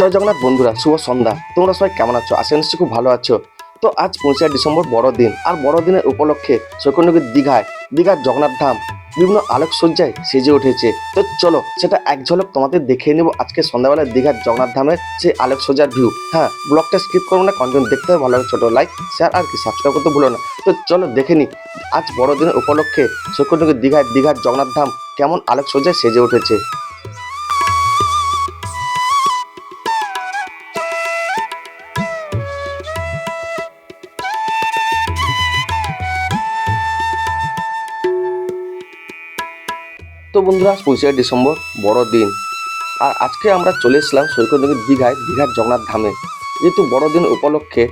জয় জগন্নাথ বন্ধুরা, শুভ সন্ধ্যা। তোমরা সবাই কেমন আছো? আশা নিশ্চয়ই খুব ভালো আছো। তো আজ 25 ডিসেম্বর বড়দিন, আর বড়দিনের উপলক্ষে সৈকতনগরীর দীঘার জগন্নাথ ধাম বিভিন্ন আলোকসজ্জায় সেজে উঠেছে। তো চলো সেটা এক ঝলক তোমাদের দেখিয়ে নেব আজকে সন্ধ্যাবেলায় দীঘার জগন্নাথ ধামের সেই আলোকসজ্জার ভিউ। হ্যাঁ, ব্লগটা স্কিপ করবো না, কন্টেন্ট দেখতে হবে ভালো লাগে, ছোটো লাইক শেয়ার আর কি সাবস্ক্রাইব করতে ভুলো না। তো চলো দেখে নি আজ বড়দিনের উপলক্ষে সৈকতনগরীর দীঘার জগন্নাথ ধাম কেমন আলোকসজ্জায় সেজে উঠেছে। তো বন্ধুরা, আজ 25 ডিসেম্বর বড়দিন, আর আজকে আমরা চলে এসলাম সৈকতনগরীর দীঘার জগন্নাথ ধামে। যেহেতু বড়দিন উপলক্ষে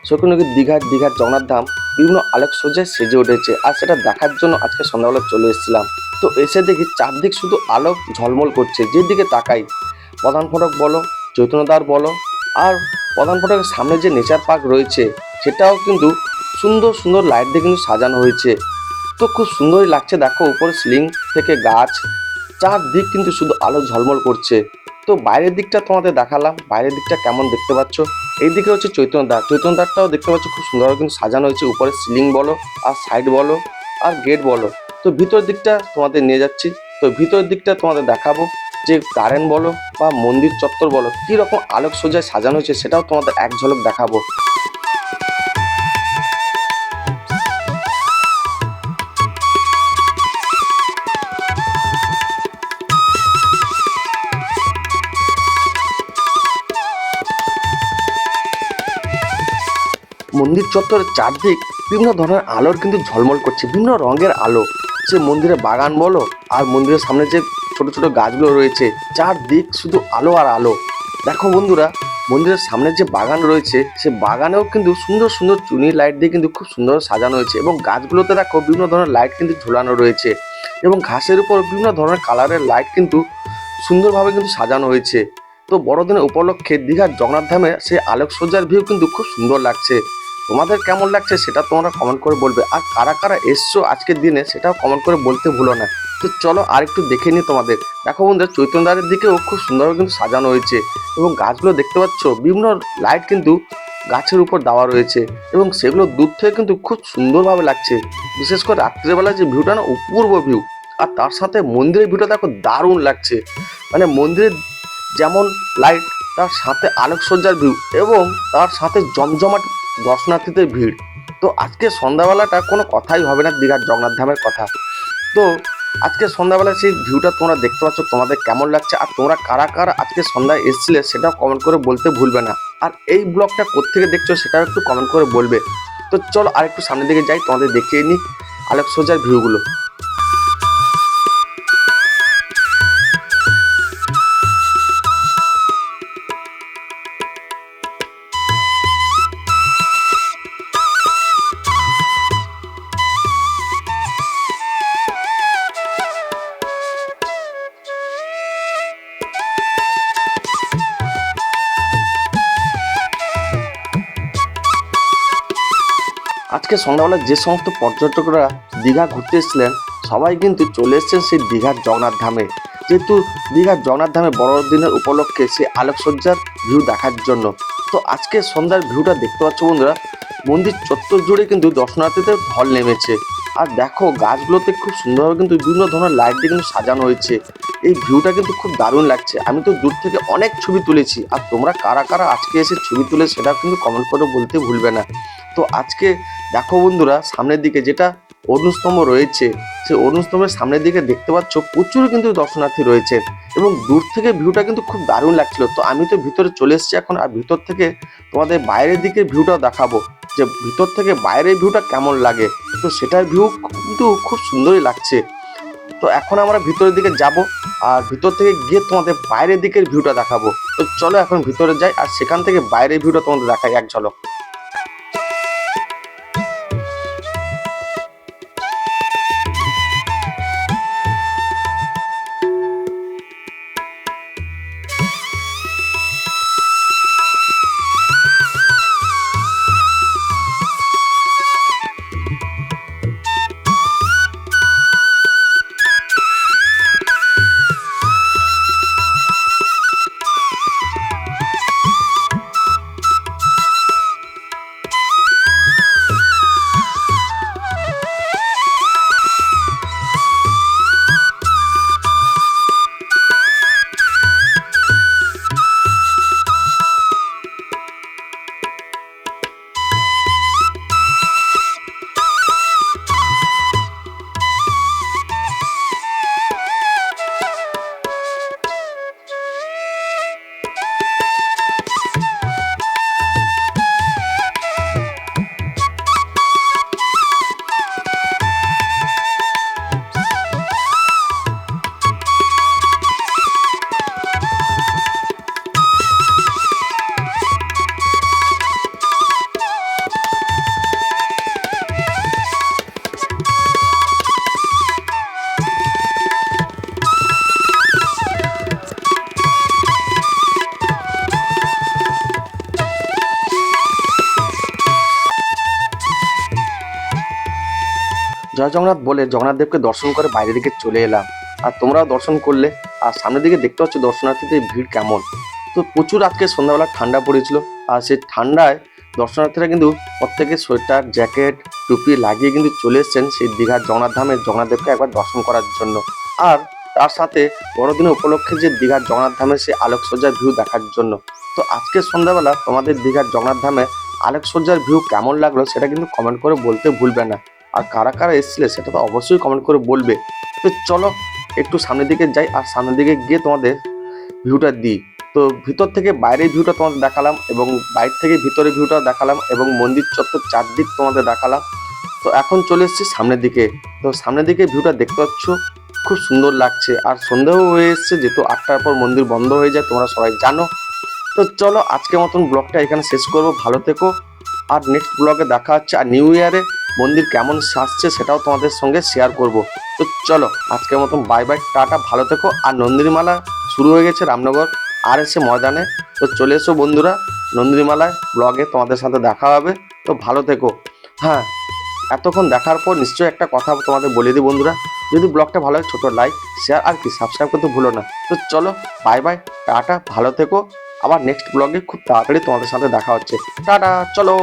সৈকতনগরীর দীঘার জগন্নাথ ধাম বিভিন্ন আলোকসজ্জায় সেজে উঠেছে, আর সেটা দেখার জন্য আজকে সন্ধ্যাবেলা চলে এসেছিলাম। তো এসে দেখি চারদিক শুধু আলোক ঝলমল করছে, যেদিকে তাকাই প্রধান ফটক বলো, চৈতন্যদ্বার বলো, আর প্রধান ফটকের সামনে যে নেচার পার্ক রয়েছে সেটাও কিন্তু সুন্দর সুন্দর লাইট দিয়ে কিন্তু সাজানো হয়েছে। তো খুব সুন্দরই লাগছে, দেখো উপরে সিলিং থেকে গাছ, চারদিক কিন্তু শুধু আলো ঝলমল করছে। তো বাইরের দিকটা তোমাদের দেখালাম, বাইরের দিকটা কেমন দেখতে পাচ্ছ। এইদিকে হচ্ছে চৈতন্যদ্বারটাও দেখতে পাচ্ছ খুব সুন্দরভাবে কিন্তু সাজানো হয়েছে, উপরে সিলিং বলো আর সাইড বলো আর গেট বলো। তো ভিতর দিকটা তোমাদের নিয়ে যাচ্ছি। তো ভিতরের দিকটা তোমাদের দেখাবো যে গার্ডেন বলো বা মন্দির চত্বর বলো কীরকম আলোকসজ্জায় সাজানো হয়েছে, সেটাও তোমাদের এক ঝলক দেখাবো। মন্দির চত্বরের চারদিক বিভিন্ন ধরনের আলোর কিন্তু ঝলমল করছে, বিভিন্ন রঙের আলো। সে মন্দিরের বাগান বলো আর মন্দিরের সামনে যে ছোট ছোট গাছগুলো রয়েছে, চারদিক শুধু আলো আর আলো। দেখো বন্ধুরা, মন্দিরের সামনে যে বাগান রয়েছে সে বাগানেও কিন্তু সুন্দর সুন্দর চুনি লাইট দিয়ে কিন্তু খুব সুন্দর সাজানো হয়েছে, এবং গাছগুলোতে দেখো বিভিন্ন ধরনের লাইট কিন্তু ঝুলানো রয়েছে, এবং ঘাসের উপর বিভিন্ন ধরনের কালারের লাইট কিন্তু সুন্দরভাবে কিন্তু সাজানো হয়েছে। তো বড়দিনের উপলক্ষে দীঘার জগন্নাথ ধামে সেই আলোকসজ্জার ভিউ কিন্তু খুব সুন্দর লাগছে। তোমাদের কেমন লাগছে সেটা তোমরা কমেন্ট করে বলবে, আর কারা কারা এসছো আজকের দিনে সেটাও কমেন্ট করে বলতে ভুলো না। তো চলো আর একটু দেখে নিই তোমাদের। দেখো বন্ধুরা, চৈতন্যদ্বারের দিকেও খুব সুন্দরভাবে কিন্তু সাজানো হয়েছে, এবং গাছগুলো দেখতে পাচ্ছ বিভিন্ন লাইট কিন্তু গাছের উপর দেওয়া রয়েছে, এবং সেগুলো দূর থেকে কিন্তু খুব সুন্দরভাবে লাগছে। বিশেষ করে রাত্রেবেলা যে ভিউটা না, অপূর্ব ভিউ। আর তার সাথে মন্দিরের ভিউটা দেখো দারুণ লাগছে, মানে মন্দিরের যেমন লাইট, তার সাথে আলোকসজ্জার ভিউ, এবং তার সাথে জমজমাট দর্শনার্থীদের ভিড়। তো আজকে সন্ধ্যাবেলাটা কোনো কথাই হবে না দীঘার জগন্নাথ ধামের কথা। তো আজকে সন্ধ্যাবেলা সেই ভিউটা তোমরা দেখতে পাচ্ছ, তোমাদের কেমন লাগছে, আর তোমরা কারা কারা আজকে সন্ধ্যায় এসেছিলে সেটাও কমেন্ট করে বলতে ভুলবে না। আর এই ব্লগটা কোত্থেকে দেখছো সেটাও একটু কমেন্ট করে বলবে। তো চলো আর একটু সামনের দিকে যাই, তোমাদের দেখিয়ে নিই আলোকসজ্জার ভিউগুলো। আজকে সন্ধ্যাবেলা যে সমস্ত পর্যটকরা দীঘা ঘুরতে এসেছিলেন সবাই কিন্তু চলে এসেছেন সেই দীঘার জগন্নাথ ধামে, যেহেতু দীঘার জগন্নাথ ধামে বড়দিনের উপলক্ষে সেই আলোকসজ্জার ভিউ দেখার জন্য। তো আজকে সন্ধ্যার ভিউটা দেখতে পাচ্ছ বন্ধুরা, মন্দির চত্বর জুড়ে কিন্তু দর্শনার্থীদের ঢল নেমেছে। আর দেখো গাছগুলোতে খুব সুন্দরভাবে কিন্তু বিভিন্ন ধরনের লাইট দিয়ে কিন্তু সাজানো হয়েছে। এই ভিউটা কিন্তু খুব দারুণ লাগছে। আমি তো দূর থেকে অনেক ছবি তুলেছি, আর তোমরা কারা কারা আজকে এসে ছবি তুলে সেটা কিন্তু কমেন্ট করে বলতে ভুলবে না। তো আজকে দেখো বন্ধুরা, সামনের দিকে যেটা অরুণস্তম্ভ রয়েছে, সেই অরুণস্তম্ভের সামনের দিকে দেখতে পাচ্ছ প্রচুর কিন্তু দর্শনার্থী রয়েছে, এবং দূর থেকে ভিউটা কিন্তু খুব দারুণ লাগছিল। তো আমি তো ভিতরে চলে এসেছি এখন, আর ভিতর থেকে তোমাদের বাইরের দিকে ভিউটাও দেখাবো, যে ভিতর থেকে বাইরের ভিউটা কেমন লাগে। তো সেটার ভিউ কিন্তু খুব সুন্দরই লাগছে। তো এখন আমরা ভিতরের দিকে যাব, আর ভিতর থেকে গিয়ে তোমাদের বাইরের দিকের ভিউটা দেখাবো। তো চলো এখন ভিতরে যাই, আর সেখান থেকে বাইরের ভিউটা তোমাদের দেখাই এক ঝলক। জয় জগন্নাথ বলে জগন্নাথ দেবকে দর্শন করে বাইরের দিকে চলে এলাম। আর তোমরাও দর্শন করলে। আর সামনের দিকে দেখতে পাচ্ছ দর্শনার্থীদের ভিড় কেমন। তো প্রচুর আজকে সন্ধ্যাবেলা ঠান্ডা পড়েছিল। আর সেই ঠান্ডায় দর্শনার্থীরা কিন্তু প্রত্যেকে সোয়েটার জ্যাকেট টুপি লাগিয়ে কিন্তু চলে এসছেন সেই দীঘার জগন্নাথ ধামে জগন্নাথ দেবকে একবার দর্শন করার জন্য। আর তার সাথে বড়দিনের উপলক্ষে যে দীঘার জগন্নাথ ধামে সেই আলোকসজ্জার ভিউ দেখার জন্য। তো আজকে সন্ধ্যাবেলা তোমাদের দীঘার জগন্নাথ ধামে আলোকসজ্জার ভিউ কেমন লাগলো সেটা কিন্তু কমেন্ট করে বলতে ভুলবে না। আর কারা কারা এসেছিলে সেটা তো অবশ্যই কমেন্ট করে বলবে। তো চলো একটু সামনের দিকে যাই আর সামনের দিকে গিয়ে তোমাদের ভিউটা দিই। তো ভিতর থেকে বাইরের ভিউটা তোমাদের দেখালাম এবং বাইরে থেকে ভিতরের ভিউটা দেখালাম এবং মন্দির চত্বর চারদিক তোমাদের দেখালাম। তো এখন চলে এসেছি সামনের দিকে। তো সামনের দিকে ভিউটা দেখতে পাচ্ছ খুব সুন্দর লাগছে। আর সন্ধ্যাও হয়ে এসছে, যেহেতু 8টার পর মন্দির বন্ধ হয়ে যায় তোমরা সবাই জানো। তো চলো আজকের মতন ব্লগটা এখানে শেষ করব। ভালো থেকো। আর নেক্সট ব্লগে দেখা হচ্ছে। আর নিউ ইয়ারে মন্দির কেমন সাজছে সেটাও তোমাদের সঙ্গে শেয়ার করব। তো চলো আজকের মতন বাই বাই, টাটা, ভালো থেকো। আর নন্দিনীমালা শুরু হয়ে গেছে রামনগর আর এসে ময়দানে। তো চলে এসো বন্ধুরা, নন্দিনীমালায় ব্লগে তোমাদের সাথে দেখা হবে। তো ভালো থেকো। হ্যাঁ, এতক্ষণ দেখার পর নিশ্চয়ই একটা কথা তোমাদের বলে দিই বন্ধুরা, যদি ব্লগটা ভালো হয় ছোটো লাইক শেয়ার আর কি সাবস্ক্রাইব করতে ভুলো না। তো চলো বাই বাই, টাটা, ভালো থেকো। আবার নেক্সট ব্লগে খুব তাড়াতাড়ি তোমাদের সাথে দেখা হচ্ছে। টাটা, চলো।